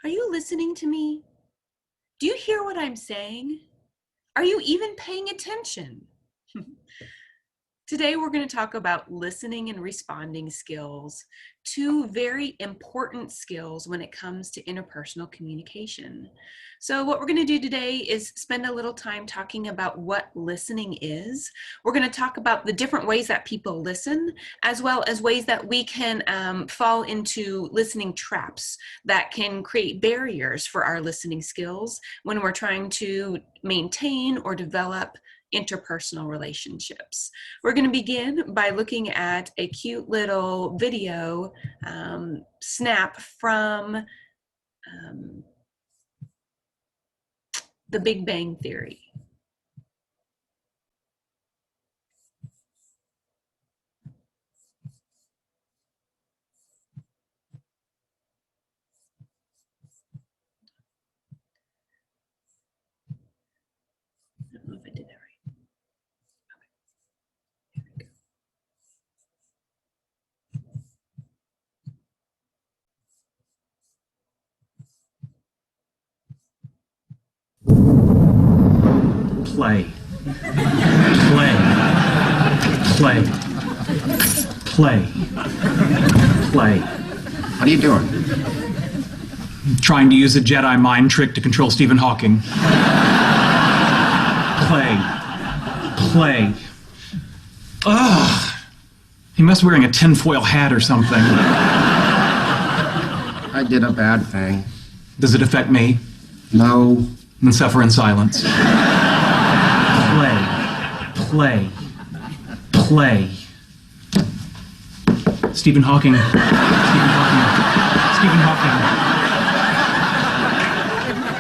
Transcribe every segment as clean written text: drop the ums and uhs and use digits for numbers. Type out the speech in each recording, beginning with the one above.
Are you listening to me? Do you hear what I'm saying? Are you even paying attention? Today, we're going to talk about listening and responding skills, two very important skills when it comes to interpersonal communication. So what we're going to do today is spend a little time talking about what listening is. We're going to talk about the different ways that people listen, as well as ways that we can fall into listening traps that can create barriers for our listening skills when we're trying to maintain or develop interpersonal relationships. We're going to begin by looking at a cute little video snap from The Big Bang Theory. I don't know if I did that right. Okay. Here we go. Play. Play. Play. Play. Play. What are you doing? Trying to use a Jedi mind trick to control Stephen Hawking. Play. Play. Ugh. He must be wearing a tinfoil hat or something. I did a bad thing. Does it affect me? No. Then suffer in silence. Play. Play. Play. Stephen Hawking. Stephen Hawking. Stephen Hawking.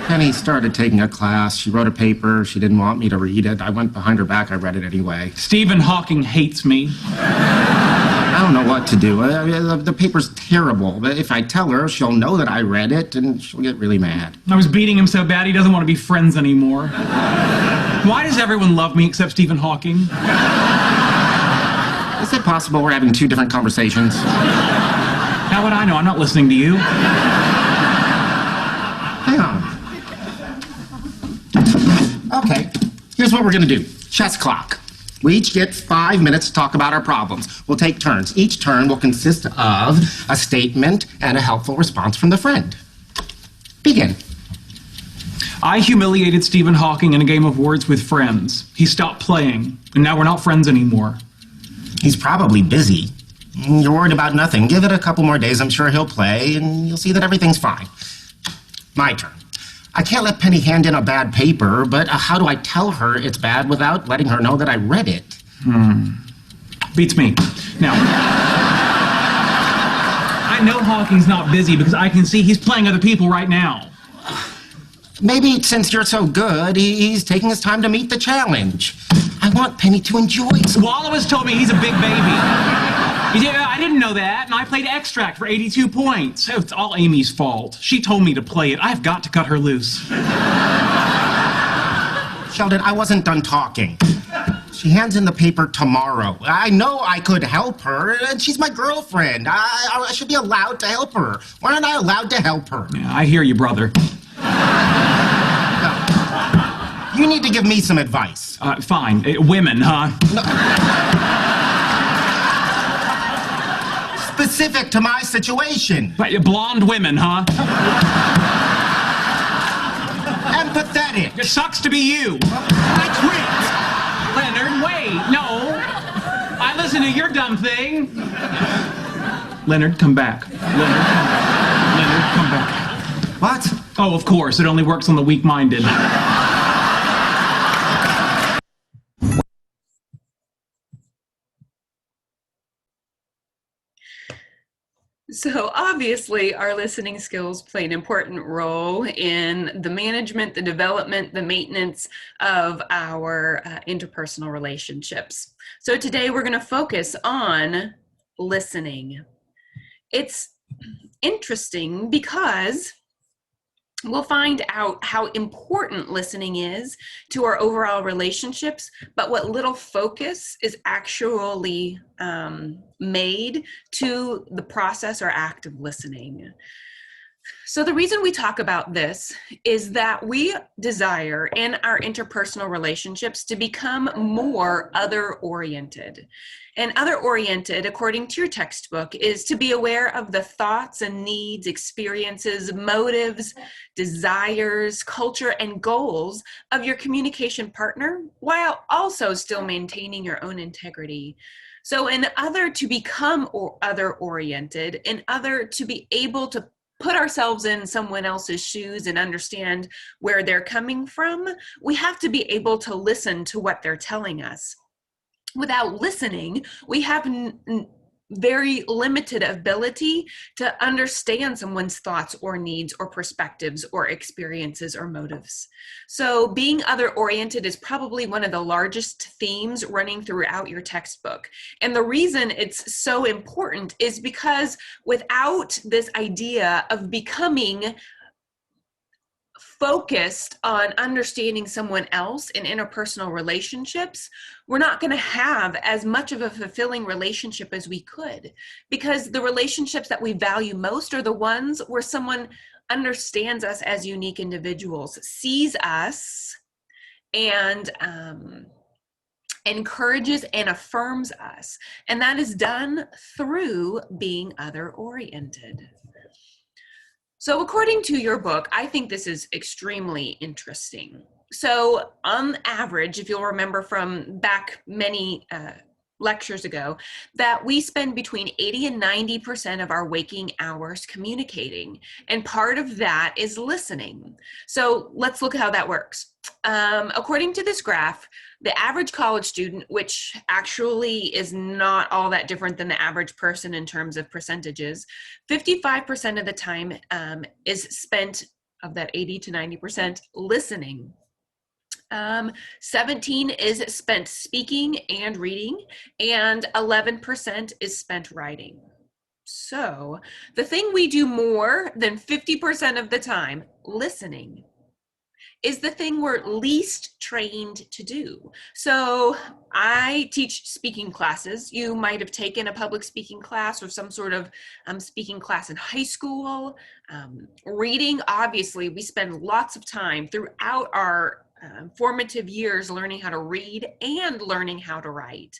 Penny started taking a class. She wrote a paper. She didn't want me to read it. I went behind her back. I read it anyway. Stephen Hawking hates me. I don't know what to do. The paper's terrible. If I tell her, she'll know that I read it, and she'll get really mad. I was beating him so bad he doesn't want to be friends anymore. Why does everyone love me except Stephen Hawking? Is it possible we're having two different conversations? How would I know? I'm not listening to you. Hang on. Okay, here's what we're gonna do. Chess clock. We each get 5 minutes to talk about our problems. We'll take turns. Each turn will consist of a statement and a helpful response from the friend. Begin. I humiliated Stephen Hawking in a game of words with friends. He stopped playing, and now we're not friends anymore. He's probably busy. You're worried about nothing. Give it a couple more days. I'm sure he'll play, and you'll see that everything's fine. My turn. I can't let Penny hand in a bad paper, but how do I tell her it's bad without letting her know that I read it? Beats me. Now, I know Hawking's not busy because I can see he's playing other people right now. Maybe since you're so good, he's taking his time to meet the challenge. I want Penny to enjoy it. Wallow has told me he's a big baby. I didn't know that, and I played Extract for 82 points. Oh, it's all Amy's fault. She told me to play it. I've got to cut her loose. Sheldon, I wasn't done talking. She hands in the paper tomorrow. I know I could help her, and she's my girlfriend. I should be allowed to help her. Why aren't I allowed to help her? Yeah, I hear you, brother. No. You need to give me some advice. Fine. Women, huh? No. Specific to my situation. Blonde women, huh? Empathetic. It sucks to be you. I Leonard, wait. No. I listen to your dumb thing. Leonard, come back. Leonard, come back. quit. What? Oh, of course. It only works on the weak-minded. So obviously our listening skills play an important role in the management, the development, the maintenance of our interpersonal relationships. So today we're going to focus on listening. It's interesting because we'll find out how important listening is to our overall relationships, but what little focus is actually made to the process or act of listening. So the reason we talk about this is that we desire in our interpersonal relationships to become more other-oriented. And other-oriented, according to your textbook, is to be aware of the thoughts and needs, experiences, motives, desires, culture, and goals of your communication partner, while also still maintaining your own integrity. So in other to become other-oriented, in other to be able to put ourselves in someone else's shoes and understand where they're coming from, we have to be able to listen to what they're telling us. Without listening, we have very limited ability to understand someone's thoughts or needs or perspectives or experiences or motives. So being other-oriented is probably one of the largest themes running throughout your textbook. And the reason it's so important is because without this idea of becoming focused on understanding someone else in interpersonal relationships, we're not going to have as much of a fulfilling relationship as we could, because the relationships that we value most are the ones where someone understands us as unique individuals, sees us, and encourages and affirms us. And that is done through being other-oriented. So according to your book, I think this is extremely interesting. So on average, if you'll remember from back many lectures ago, that we spend between 80 and 90% of our waking hours communicating. And part of that is listening. So let's look at how that works. According to this graph, the average college student, which actually is not all that different than the average person in terms of percentages, 55% of the time is spent, of that 80 to 90%, listening. 17 is spent speaking and reading, and 11% is spent writing. So the thing we do more than 50% of the time, listening, is the thing we're least trained to do. So I teach speaking classes. You might have taken a public speaking class or some sort of speaking class in high school. Reading, obviously, we spend lots of time throughout our formative years learning how to read and learning how to write.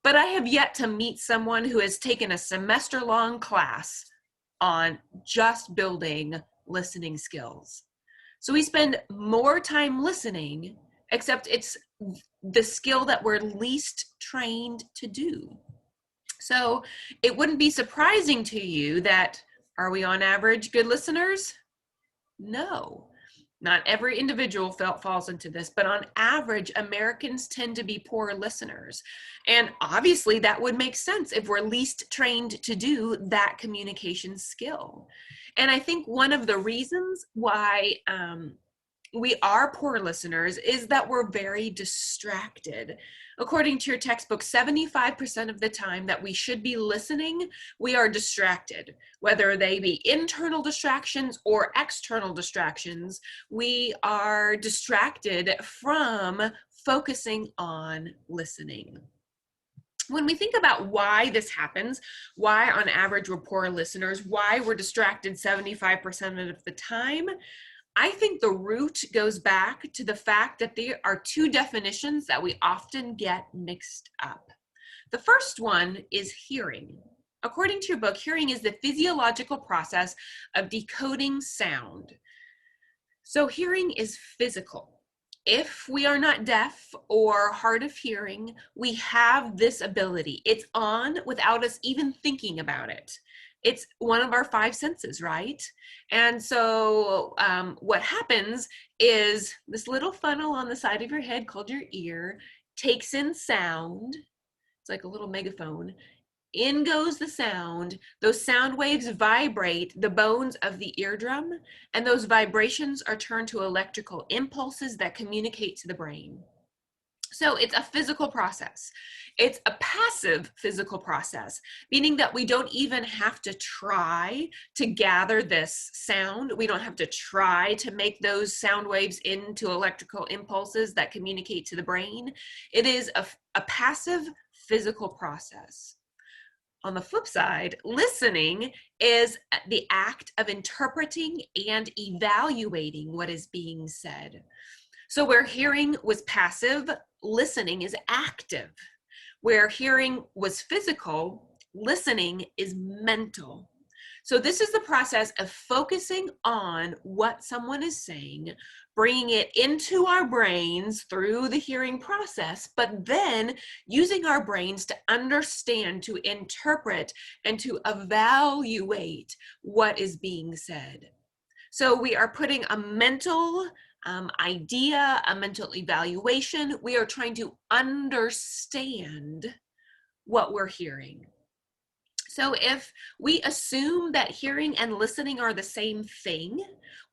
But I have yet to meet someone who has taken a semester-long class on just building listening skills. So we spend more time listening, except it's the skill that we're least trained to do. So it wouldn't be surprising to you that, are we on average good listeners? No. Not every individual falls into this, but on average, Americans tend to be poor listeners. And obviously that would make sense if we're least trained to do that communication skill. And I think one of the reasons why we are poor listeners is that we're very distracted. According to your textbook, 75% of the time that we should be listening, we are distracted. Whether they be internal distractions or external distractions, we are distracted from focusing on listening. When we think about why this happens, why on average we're poor listeners, why we're distracted 75% of the time, I think the root goes back to the fact that there are two definitions that we often get mixed up. The first one is hearing. According to your book, hearing is the physiological process of decoding sound. So hearing is physical. If we are not deaf or hard of hearing, we have this ability. It's on without us even thinking about it. It's one of our five senses, right? And so what happens is this little funnel on the side of your head called your ear takes in sound. It's like a little megaphone. In goes the sound. Those sound waves vibrate the bones of the eardrum, and those vibrations are turned to electrical impulses that communicate to the brain. So it's a physical process. It's a passive physical process, meaning that we don't even have to try to gather this sound. We don't have to try to make those sound waves into electrical impulses that communicate to the brain. It is a passive physical process. On the flip side, listening is the act of interpreting and evaluating what is being said. So where hearing was passive, listening is active. Where hearing was physical, listening is mental. So this is the process of focusing on what someone is saying, bringing it into our brains through the hearing process, but then using our brains to understand, to interpret, and to evaluate what is being said. So we are putting a mental idea, a mental evaluation. We are trying to understand what we're hearing. So if we assume that hearing and listening are the same thing,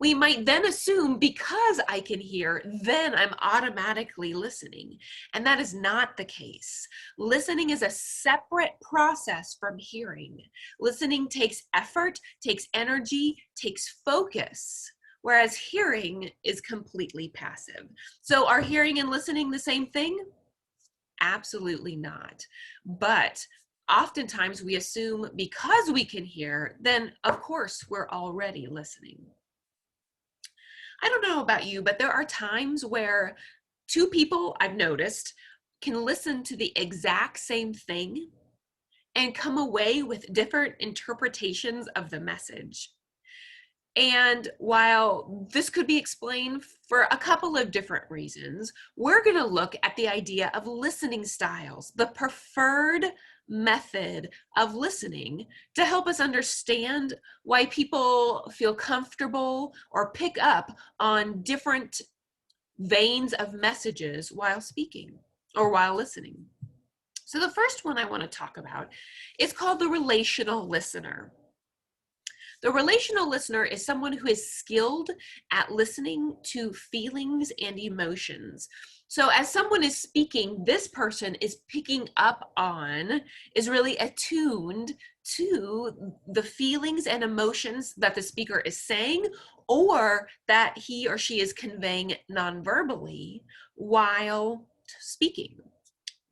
we might then assume because I can hear, then I'm automatically listening. And that is not the case. Listening is a separate process from hearing. Listening takes effort, takes energy, takes focus, whereas hearing is completely passive. So are hearing and listening the same thing? Absolutely not. But oftentimes we assume because we can hear, then of course we're already listening. I don't know about you, but there are times where two people, I've noticed, can listen to the exact same thing and come away with different interpretations of the message. And while this could be explained for a couple of different reasons, we're going to look at the idea of listening styles, the preferred method of listening, to help us understand why people feel comfortable or pick up on different veins of messages while speaking or while listening. So the first one I want to talk about is called the relational listener. The relational listener is someone who is skilled at listening to feelings and emotions. So as someone is speaking, this person is picking up on, is really attuned to the feelings and emotions that the speaker is saying or that he or she is conveying non-verbally while speaking.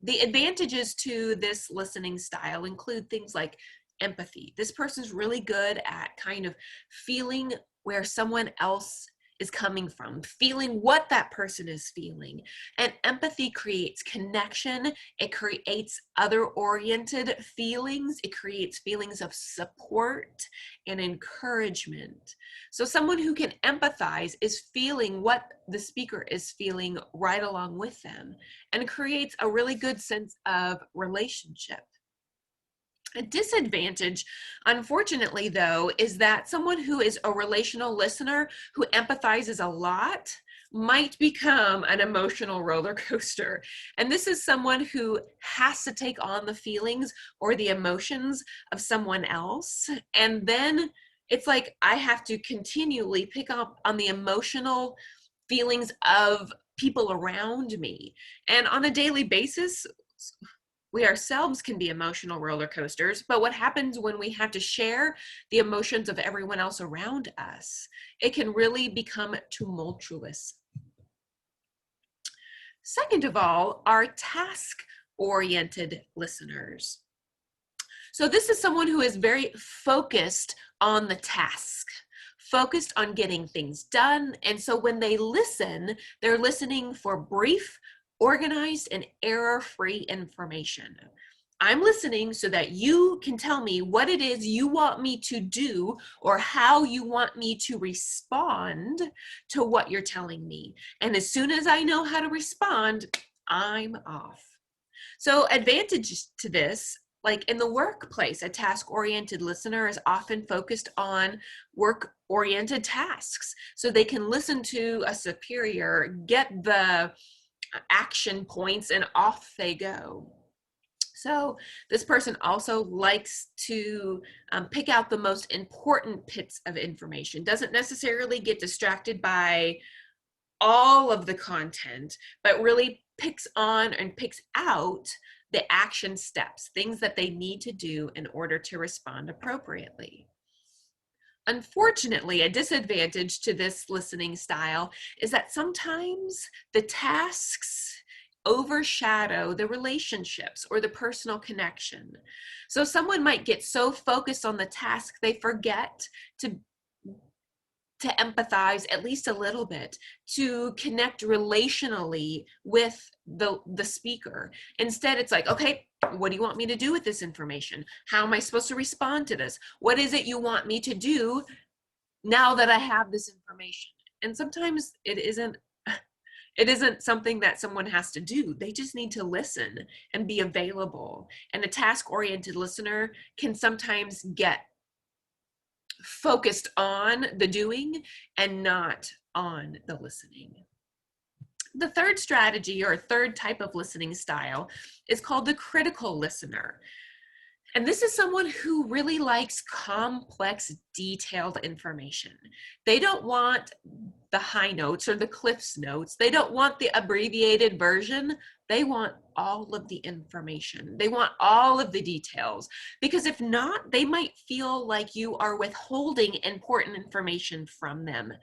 The advantages to this listening style include things like empathy. This person's really good at kind of feeling where someone else is coming from, feeling what that person is feeling. And empathy creates connection. It creates other-oriented feelings. It creates feelings of support and encouragement. So someone who can empathize is feeling what the speaker is feeling right along with them and creates a really good sense of relationship. A disadvantage, unfortunately, though, is that someone who is a relational listener who empathizes a lot might become an emotional roller coaster. And this is someone who has to take on the feelings or the emotions of someone else. And then it's like I have to continually pick up on the emotional feelings of people around me. And on a daily basis, we ourselves can be emotional roller coasters, but what happens when we have to share the emotions of everyone else around us? It can really become tumultuous. Second of all, are task-oriented listeners. So this is someone who is very focused on the task, focused on getting things done. And so when they listen, they're listening for brief, organized, and error-free information. I'm listening so that you can tell me what it is you want me to do or how you want me to respond to what you're telling me. And as soon as I know how to respond, I'm off. So advantages to this, like in the workplace, a task-oriented listener is often focused on work-oriented tasks. So they can listen to a superior, get the action points, and off they go. So this person also likes to pick out the most important bits of information, doesn't necessarily get distracted by all of the content, but really picks on and picks out the action steps, things that they need to do in order to respond appropriately. Unfortunately, a disadvantage to this listening style is that sometimes the tasks overshadow the relationships or the personal connection. So someone might get so focused on the task, they forget to empathize at least a little bit, to connect relationally with the speaker. Instead, it's like, okay, what do you want me to do with this information? How am I supposed to respond to this? What is it you want me to do now that I have this information? And sometimes it isn't something that someone has to do. They just need to listen and be available. And a task-oriented listener can sometimes get focused on the doing and not on the listening. The third strategy, or third type of listening style, is called the critical listener. And this is someone who really likes complex, detailed information. They don't want the high notes or the Cliff's notes. They don't want the abbreviated version. They want all of the information. They want all of the details, because if not, they might feel like you are withholding important information from them.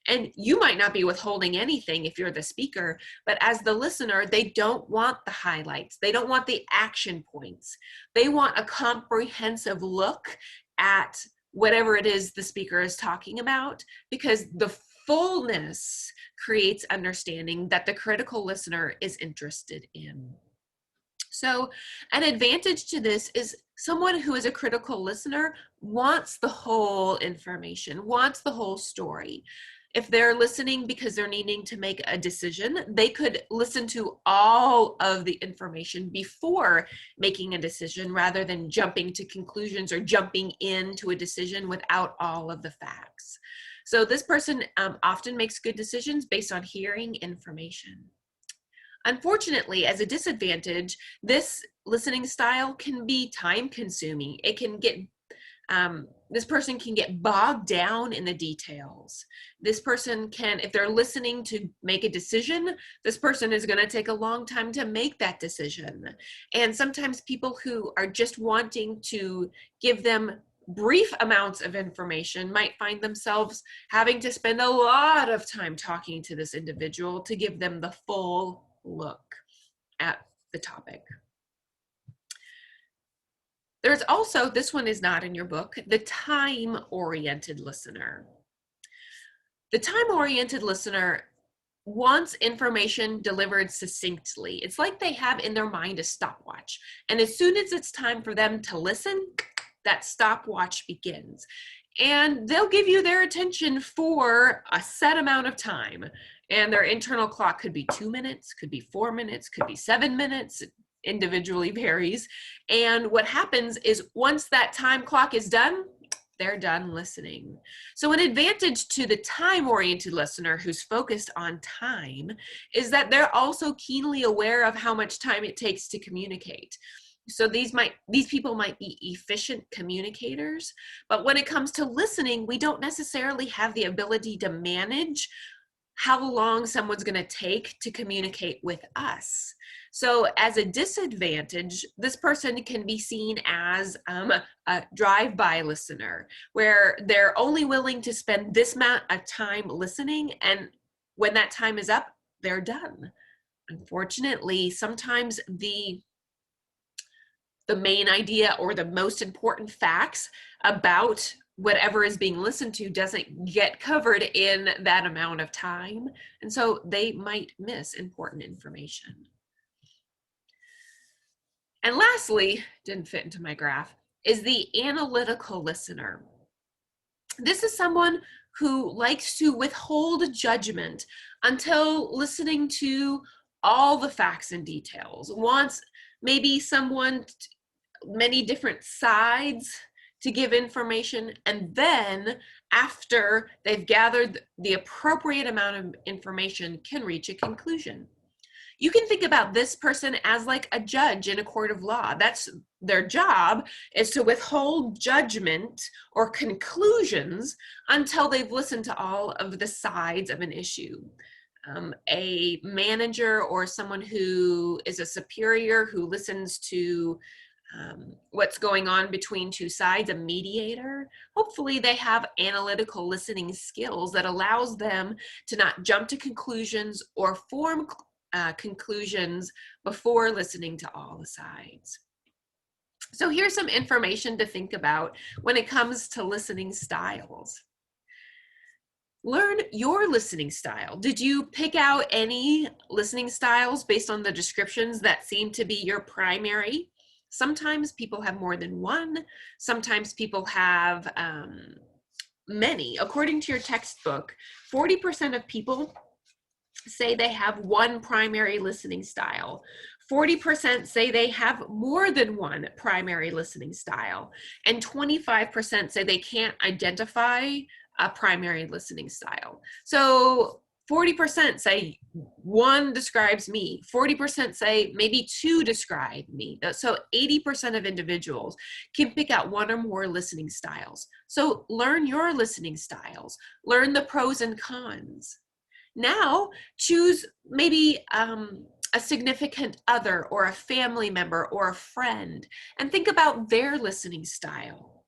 And you might not be withholding anything if you're the speaker, but as the listener, they don't want the highlights. They don't want the action points. They want a comprehensive look at whatever it is the speaker is talking about, because the fullness creates understanding that the critical listener is interested in. So an advantage to this is someone who is a critical listener wants the whole information, wants the whole story. If they're listening because they're needing to make a decision, they could listen to all of the information before making a decision, rather than jumping to conclusions or jumping into a decision without all of the facts. So this person often makes good decisions based on hearing information. Unfortunately, as a disadvantage, this listening style can be time consuming. It can get this person can get bogged down in the details. This person can, if they're listening to make a decision, this person is going to take a long time to make that decision. And sometimes people who are just wanting to give them brief amounts of information might find themselves having to spend a lot of time talking to this individual to give them the full look at the topic. There's also, this one is not in your book, the time-oriented listener. The time-oriented listener wants information delivered succinctly. It's like they have in their mind a stopwatch. And as soon as it's time for them to listen, that stopwatch begins. And they'll give you their attention for a set amount of time. And their internal clock could be 2 minutes, could be 4 minutes, could be 7 minutes. It individually varies. And what happens is once that time clock is done, they're done listening. So an advantage to the time-oriented listener who's focused on time is that they're also keenly aware of how much time it takes to communicate. So these people might be efficient communicators, but when it comes to listening, we don't necessarily have the ability to manage how long someone's going to take to communicate with us. So as a disadvantage, this person can be seen as a drive-by listener, where they're only willing to spend this amount of time listening, and when that time is up, they're done. Unfortunately, sometimes the main idea or the most important facts about whatever is being listened to doesn't get covered in that amount of time. And so they might miss important information. And lastly, didn't fit into my graph, is the analytical listener. This is someone who likes to withhold judgment until listening to all the facts and details, wants maybe many different sides to give information, and then after they've gathered the appropriate amount of information, can reach a conclusion. You can think about this person as like a judge in a court of law. That's their job, is to withhold judgment or conclusions until they've listened to all of the sides of an issue. A manager or someone who is a superior who listens to what's going on between two sides, a mediator, hopefully they have analytical listening skills that allows them to not jump to conclusions or form conclusions before listening to all the sides. So here's some information to think about when it comes to listening styles. Learn your listening style. Did you pick out any listening styles based on the descriptions that seem to be your primary? Sometimes people have more than one. Sometimes people have many. According to your textbook, 40% of people say they have one primary listening style. 40% say they have more than one primary listening style. And 25% say they can't identify a primary listening style. So 40% say one describes me. 40% say maybe two describe me. So 80% of individuals can pick out one or more listening styles. So learn your listening styles. Learn the pros and cons. Now choose maybe a significant other or a family member or a friend and think about their listening style.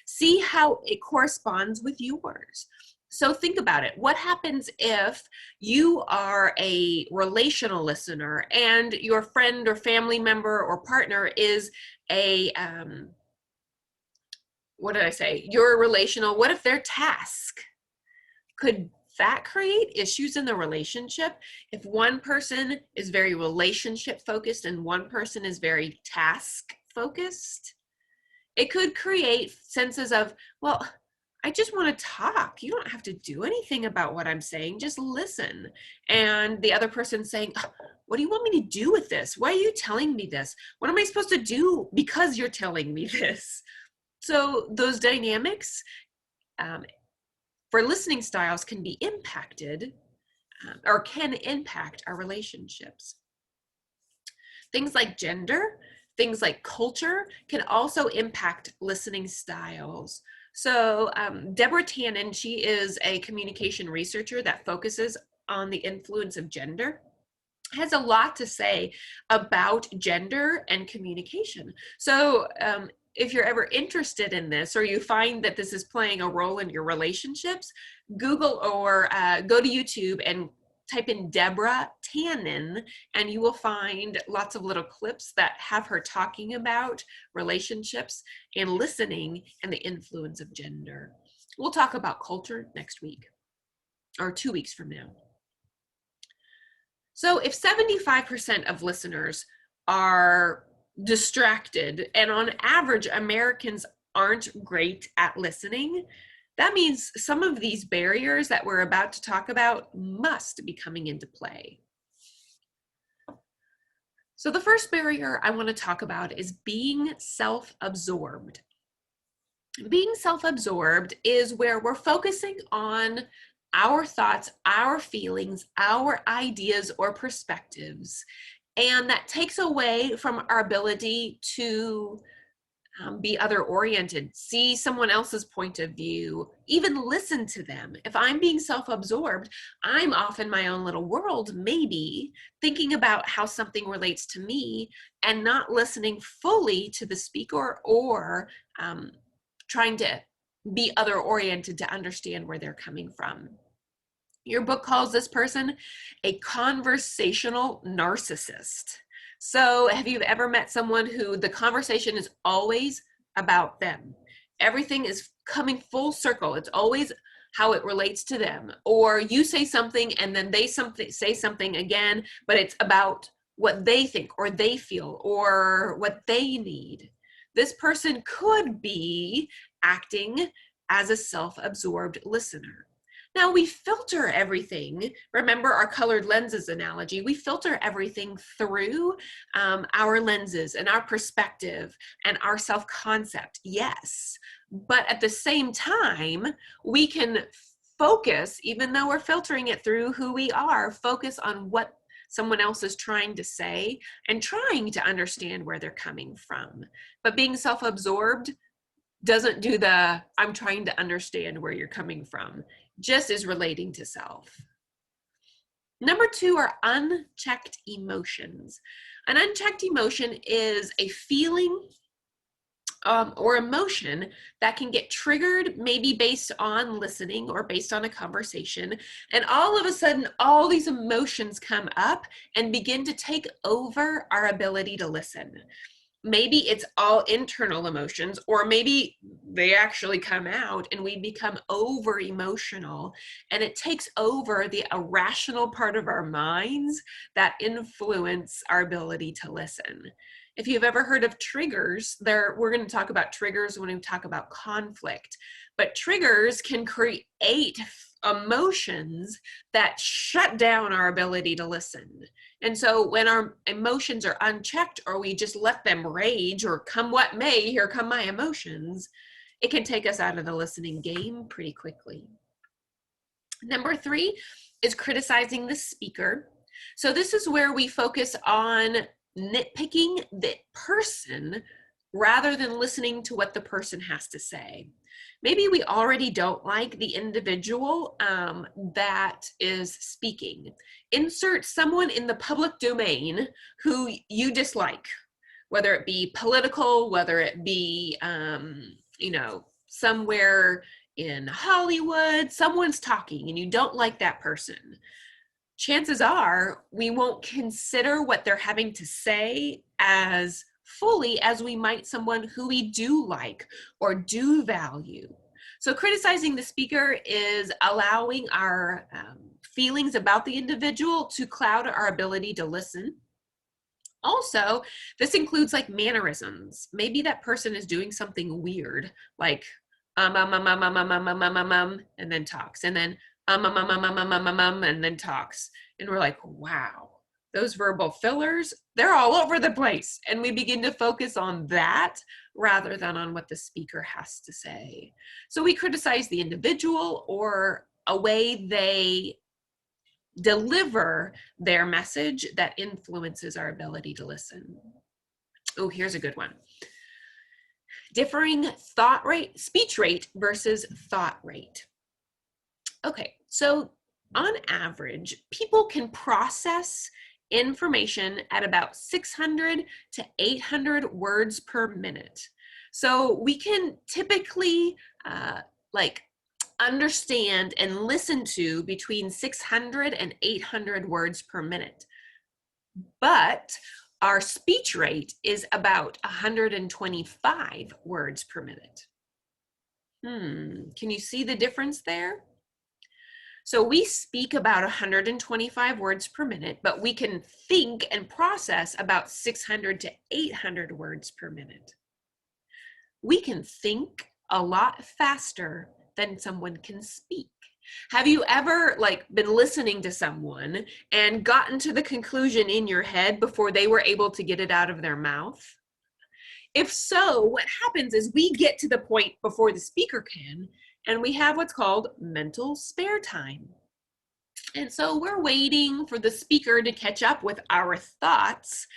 See how it corresponds with yours. So think about it. What happens if you are a relational listener and your friend or family member or partner is a, what did I say? You're relational. What if they're task? Could that create issues in the relationship? If one person is very relationship focused and one person is very task focused, it could create senses of, well, I just want to talk. You don't have to do anything about what I'm saying. Just listen. And the other person saying, what do you want me to do with this? Why are you telling me this? What am I supposed to do because you're telling me this? So those dynamics for listening styles can be impacted or can impact our relationships. Things like gender, things like culture can also impact listening styles. So Deborah Tannen, she is a communication researcher that focuses on the influence of gender, has a lot to say about gender and communication. So if you're ever interested in this or you find that this is playing a role in your relationships, Google or go to YouTube and type in Deborah Tannen, and you will find lots of little clips that have her talking about relationships and listening and the influence of gender. We'll talk about culture next week or 2 weeks from now. So if 75% of listeners are distracted, and on average, Americans aren't great at listening, that means some of these barriers that we're about to talk about must be coming into play. So the first barrier I want to talk about is being self-absorbed. Being self-absorbed is where we're focusing on our thoughts, our feelings, our ideas or perspectives, and that takes away from our ability to be other-oriented, see someone else's point of view, even listen to them. If I'm being self-absorbed, I'm off in my own little world, maybe thinking about how something relates to me and not listening fully to the speaker or trying to be other-oriented to understand where they're coming from. Your book calls this person a conversational narcissist. So have you ever met someone who the conversation is always about them? Everything is coming full circle. It's always how it relates to them. Or you say something and then they say something again, but it's about what they think or they feel or what they need. This person could be acting as a self-absorbed listener. Now we filter everything. Remember our colored lenses analogy. We filter everything through our lenses and our perspective and our self-concept, yes. But at the same time, we can focus, even though we're filtering it through who we are, focus on what someone else is trying to say and trying to understand where they're coming from. But being self-absorbed doesn't do the, I'm trying to understand where you're coming from. Just is relating to self. Number 2 are unchecked emotions. An unchecked emotion is a feeling or emotion that can get triggered, maybe based on listening or based on a conversation. And all of a sudden, all these emotions come up and begin to take over our ability to listen. Maybe it's all internal emotions, or maybe they actually come out and we become over emotional, and it takes over the irrational part of our minds that influence our ability to listen. If you've ever heard of triggers, we're going to talk about triggers when we talk about conflict, but triggers can create emotions that shut down our ability to listen. And so when our emotions are unchecked, or we just let them rage, or come what may, here come my emotions, it can take us out of the listening game pretty quickly. Number 3 is criticizing the speaker. So this is where we focus on nitpicking the person rather than listening to what the person has to say. Maybe we already don't like the individual that is speaking. Insert someone in the public domain who you dislike, whether it be political, whether it be, somewhere in Hollywood, someone's talking and you don't like that person. Chances are we won't consider what they're having to say as fully as we might someone who we do like or do value. So criticizing the speaker is allowing our feelings about the individual to cloud our ability to listen. Also, this includes like mannerisms. Maybe that person is doing something weird, like and then talks, and then and then talks. And we're like, wow, those verbal fillers, they're all over the place. And we begin to focus on that rather than on what the speaker has to say. So we criticize the individual or a way they deliver their message that influences our ability to listen. Oh, here's a good one. Differing speech rate versus thought rate. Okay, so on average, people can process information at about 600 to 800 words per minute. So we can typically understand and listen to between 600 and 800 words per minute. But our speech rate is about 125 words per minute. Can you see the difference there? So we speak about 125 words per minute, but we can think and process about 600 to 800 words per minute. We can think a lot faster than someone can speak. Have you ever been listening to someone and gotten to the conclusion in your head before they were able to get it out of their mouth? If so, what happens is we get to the point before the speaker can, and we have what's called mental spare time. And so we're waiting for the speaker to catch up with our thoughts.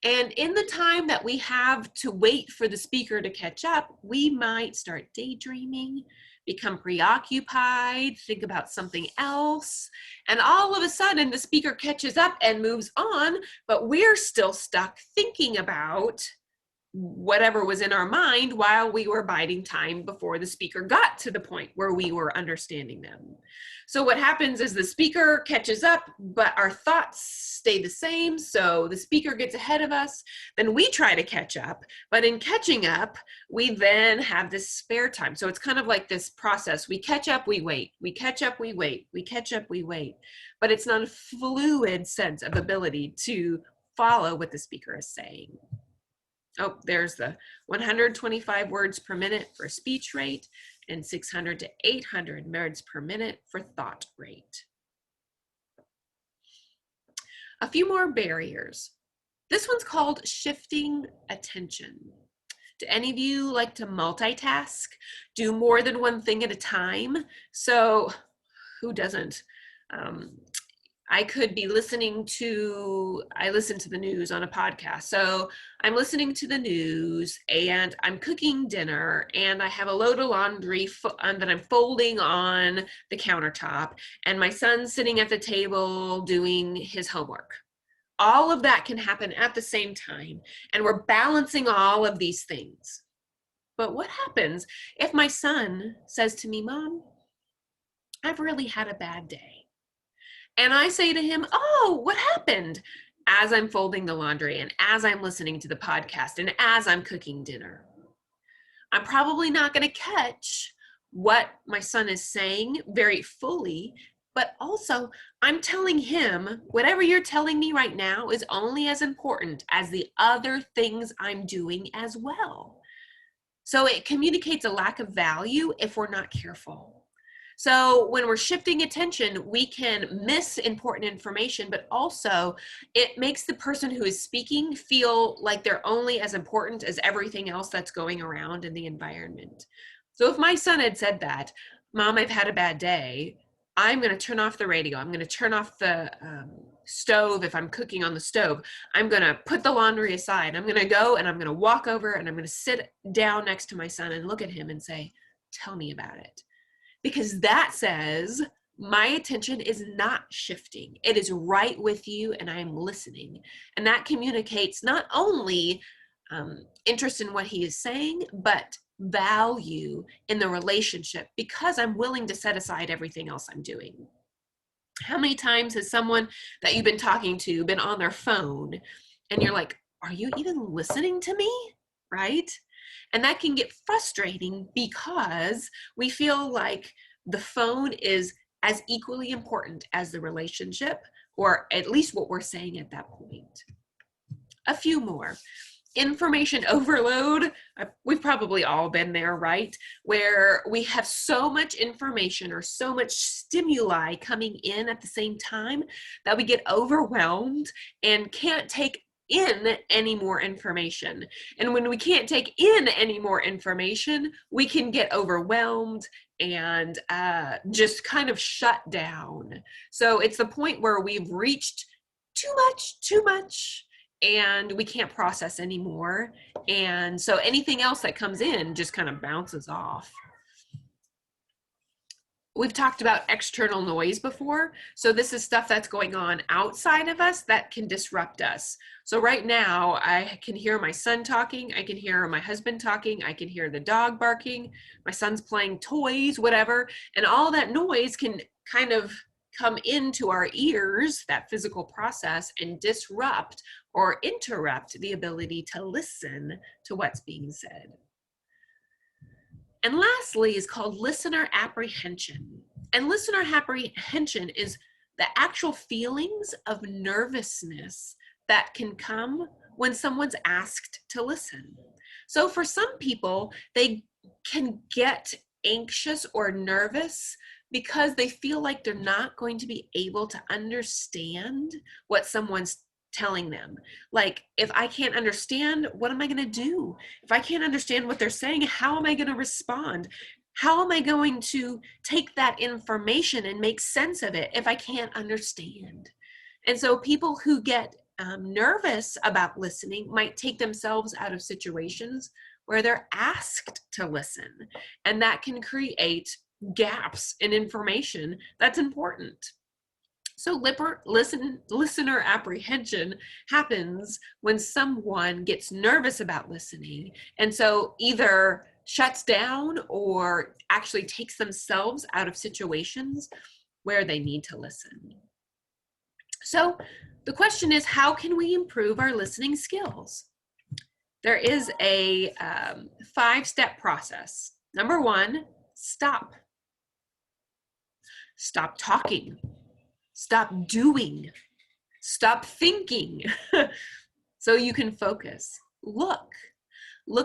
And in the time that we have to wait for the speaker to catch up, we might start daydreaming, become preoccupied, think about something else. And all of a sudden the speaker catches up and moves on, but we're still stuck thinking about whatever was in our mind while we were biding time before the speaker got to the point where we were understanding them. So what happens is the speaker catches up, but our thoughts stay the same. So the speaker gets ahead of us, then we try to catch up, but in catching up, we then have this spare time. So it's kind of like this process. We catch up, we wait, we catch up, we wait, we catch up, we wait, but it's not a fluid sense of ability to follow what the speaker is saying. Oh, there's the 125 words per minute for speech rate and 600 to 800 words per minute for thought rate. A few more barriers. This one's called shifting attention. Do any of you like to multitask? Do more than one thing at a time? So who doesn't? I could be I listen to the news on a podcast. So I'm listening to the news and I'm cooking dinner and I have a load of laundry that I'm folding on the countertop and my son's sitting at the table doing his homework. All of that can happen at the same time, and we're balancing all of these things. But what happens if my son says to me, Mom, I've really had a bad day? And I say to him, oh, what happened? As I'm folding the laundry and as I'm listening to the podcast and as I'm cooking dinner. I'm probably not going to catch what my son is saying very fully, but also I'm telling him whatever you're telling me right now is only as important as the other things I'm doing as well. So it communicates a lack of value if we're not careful. So when we're shifting attention, we can miss important information, but also it makes the person who is speaking feel like they're only as important as everything else that's going around in the environment. So if my son had said that, Mom, I've had a bad day, I'm going to turn off the radio. I'm going to turn off the stove if I'm cooking on the stove. I'm going to put the laundry aside. I'm going to go and I'm going to walk over and I'm going to sit down next to my son and look at him and say, tell me about it. Because that says my attention is not shifting. It is right with you and I'm listening. And that communicates not only interest in what he is saying, but value in the relationship because I'm willing to set aside everything else I'm doing. How many times has someone that you've been talking to been on their phone and you're like, are you even listening to me? Right? And that can get frustrating because we feel like the phone is as equally important as the relationship, or at least what we're saying at that point. A few more. Information overload. We've probably all been there, right? Where we have so much information or so much stimuli coming in at the same time that we get overwhelmed and can't take in any more information. And when we can't take in any more information, we can get overwhelmed and just kind of shut down. So it's the point where we've reached too much, and we can't process anymore. And so anything else that comes in just kind of bounces off. We've talked about external noise before. So this is stuff that's going on outside of us that can disrupt us. So right now I can hear my son talking. I can hear my husband talking. I can hear the dog barking. My son's playing toys, whatever. And all that noise can kind of come into our ears, that physical process, and disrupt or interrupt the ability to listen to what's being said. And lastly is called listener apprehension. And listener apprehension is the actual feelings of nervousness that can come when someone's asked to listen. So for some people, they can get anxious or nervous because they feel like they're not going to be able to understand what someone's telling them. Like, if I can't understand, what am I going to do? If I can't understand what they're saying, how am I going to respond? How am I going to take that information and make sense of it if I can't understand? And so people who get nervous about listening might take themselves out of situations where they're asked to listen. And that can create gaps in information that's important. So listener apprehension happens when someone gets nervous about listening and so either shuts down or actually takes themselves out of situations where they need to listen. So the question is, how can we improve our listening skills? There is a 5-step process. Number 1, stop. Stop talking. Stop doing. Stop thinking. So you can focus. Look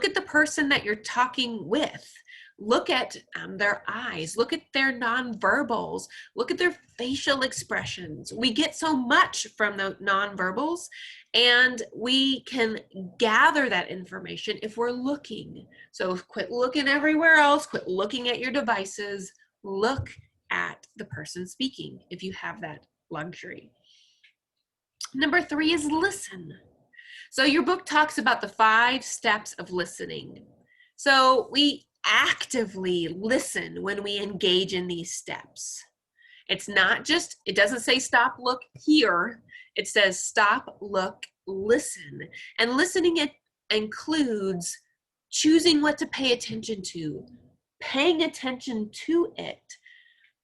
at the person that you're talking with. Look at their eyes. Look at their nonverbals. Look at their facial expressions. We get so much from the nonverbals, and we can gather that information if we're looking. So quit looking everywhere else. Quit looking at your devices. Look at the person speaking if you have that luxury. Number 3 is listen. So your book talks about the 5 steps of listening. So we actively listen when we engage in these steps. It's not just, it doesn't say stop, look, hear. It says stop, look, listen. And listening it includes choosing what to pay attention to, paying attention to it,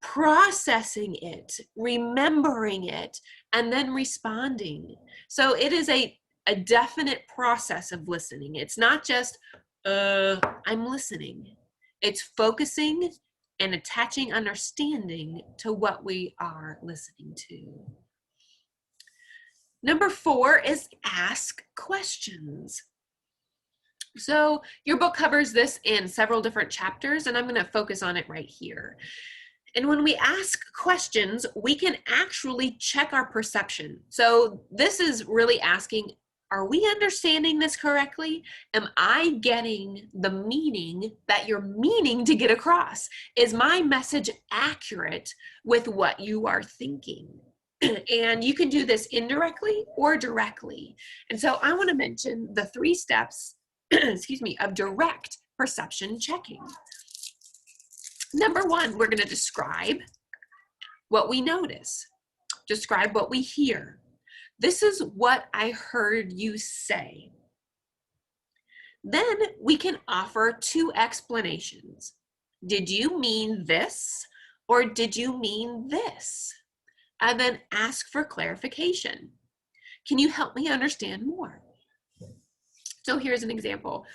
processing it, remembering it, and then responding. So it is a definite process of listening. It's not just, I'm listening. It's focusing and attaching understanding to what we are listening to. Number 4 is ask questions. So your book covers this in several different chapters, and I'm going to focus on it right here. And when we ask questions, we can actually check our perception. So this is really asking, are we understanding this correctly? Am I getting the meaning that you're meaning to get across? Is my message accurate with what you are thinking? And you can do this indirectly or directly. And so I want to mention the 3 steps, excuse me, of direct perception checking. Number 1, we're going to describe what we notice, describe what we hear. This is what I heard you say. Then we can offer 2 explanations. Did you mean this, or did you mean this? And then ask for clarification. Can you help me understand more? So here's an example.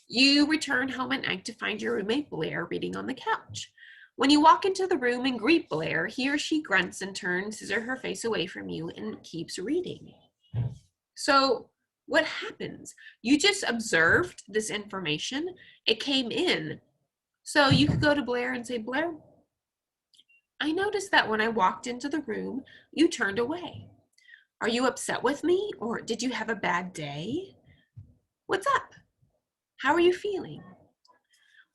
You return home at night to find your roommate Blair reading on the couch. When you walk into the room and greet Blair, he or she grunts and turns his or her face away from you and keeps reading. So what happens? You just observed this information. It came in. So you could go to Blair and say, Blair, I noticed that when I walked into the room, you turned away. Are you upset with me, or did you have a bad day? What's up? How are you feeling?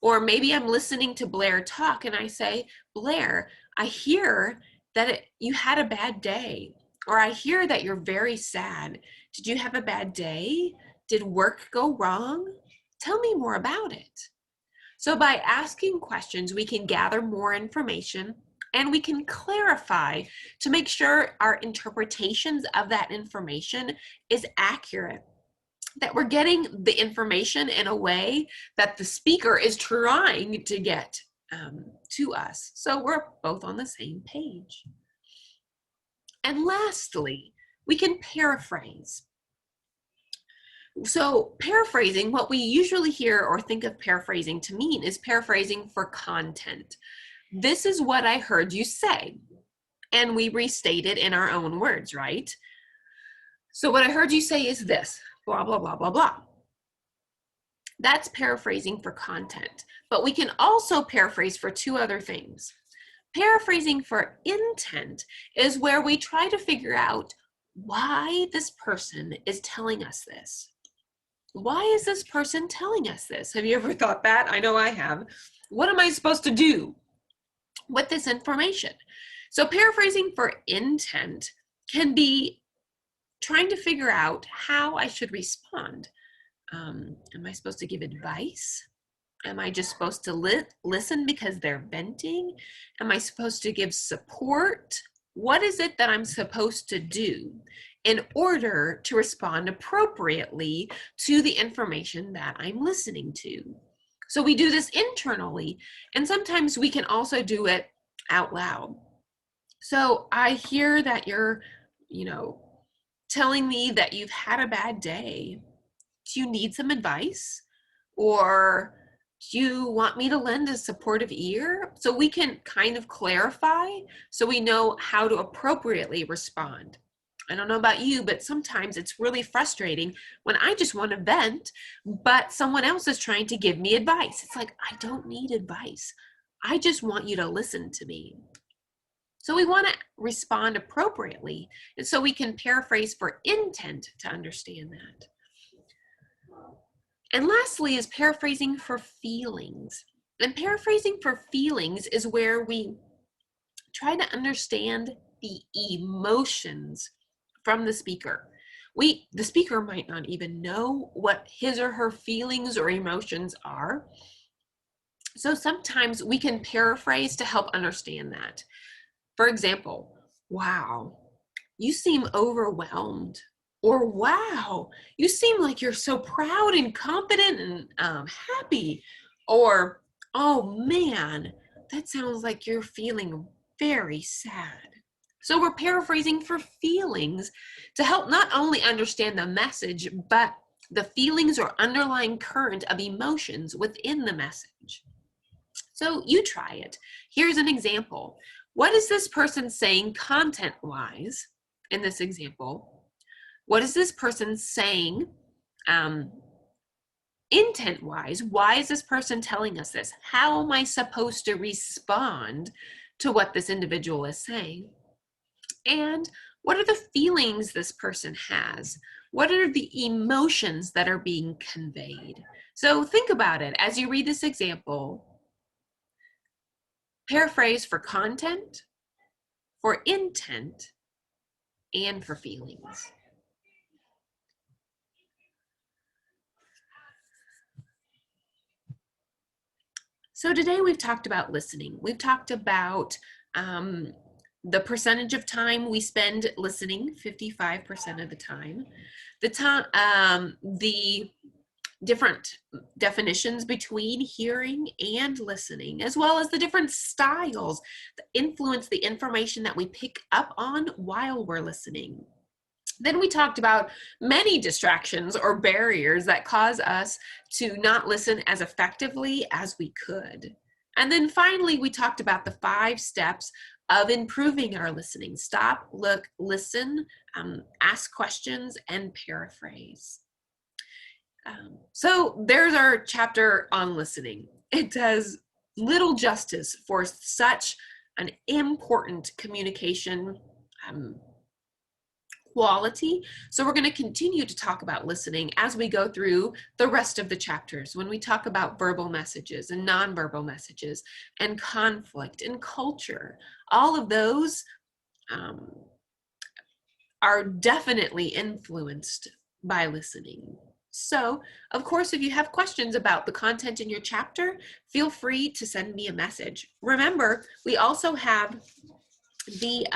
Or maybe I'm listening to Blair talk and I say, Blair, I hear that you had a bad day, or I hear that you're very sad. Did you have a bad day? Did work go wrong? Tell me more about it. So by asking questions, we can gather more information and we can clarify to make sure our interpretations of that information is accurate, that we're getting the information in a way that the speaker is trying to get to us. So we're both on the same page. And lastly, we can paraphrase. So paraphrasing, what we usually hear or think of paraphrasing to mean is paraphrasing for content. This is what I heard you say. And we restate it in our own words, right? So what I heard you say is this, blah, blah, blah, blah, blah. That's paraphrasing for content. But we can also paraphrase for 2 other things. Paraphrasing for intent is where we try to figure out why this person is telling us this. Why is this person telling us this? Have you ever thought that? I know I have. What am I supposed to do with this information? So paraphrasing for intent can be trying to figure out how I should respond. Am I supposed to give advice? Am I just supposed to listen because they're venting? Am I supposed to give support? What is it that I'm supposed to do in order to respond appropriately to the information that I'm listening to? So we do this internally, and sometimes we can also do it out loud. So I hear that you're, telling me that you've had a bad day. Do you need some advice? Or do you want me to lend a supportive ear? So we can kind of clarify so we know how to appropriately respond. I don't know about you, but sometimes it's really frustrating when I just want to vent, but someone else is trying to give me advice. It's like, I don't need advice. I just want you to listen to me. So we want to respond appropriately, and so we can paraphrase for intent to understand that. And lastly is paraphrasing for feelings. And paraphrasing for feelings is where we try to understand the emotions from the speaker. The speaker might not even know what his or her feelings or emotions are. So sometimes we can paraphrase to help understand that. For example, wow, you seem overwhelmed. Or wow, you seem like you're so proud and confident and happy. Or oh man, that sounds like you're feeling very sad. So we're paraphrasing for feelings to help not only understand the message, but the feelings or underlying current of emotions within the message. So you try it. Here's an example. What is this person saying content-wise in this example? What is this person saying intent-wise? Why is this person telling us this? How am I supposed to respond to what this individual is saying? And what are the feelings this person has? What are the emotions that are being conveyed? So think about it as you read this example. Paraphrase for content, for intent, and for feelings. So today we've talked about listening. We've talked about the percentage of time we spend listening, 55% of the time. The different definitions between hearing and listening, as well as the different styles that influence the information that we pick up on while we're listening. Then we talked about many distractions or barriers that cause us to not listen as effectively as we could. And then finally, we talked about the 5 steps of improving our listening. Stop, look, listen, ask questions, and paraphrase. So there's our chapter on listening. It does little justice for such an important communication quality. So we're going to continue to talk about listening as we go through the rest of the chapters, when we talk about verbal messages and nonverbal messages and conflict and culture. All of those are definitely influenced by listening. So, of course, if you have questions about the content in your chapter, feel free to send me a message. Remember, we also have the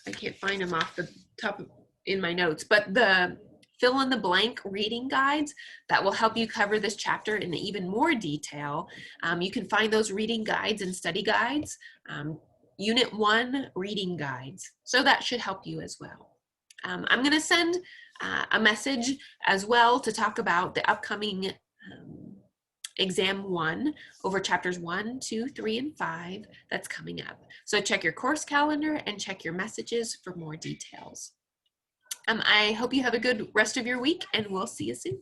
I can't find them off the top in my notes, but the fill in the blank reading guides that will help you cover this chapter in even more detail. You can find those reading guides and study guides, Unit 1 reading guides. So that should help you as well. I'm going to send a message as well to talk about the upcoming Exam 1 over chapters 1, 2, 3, and 5 that's coming up. So check your course calendar and check your messages for more details. I hope you have a good rest of your week, and we'll see you soon.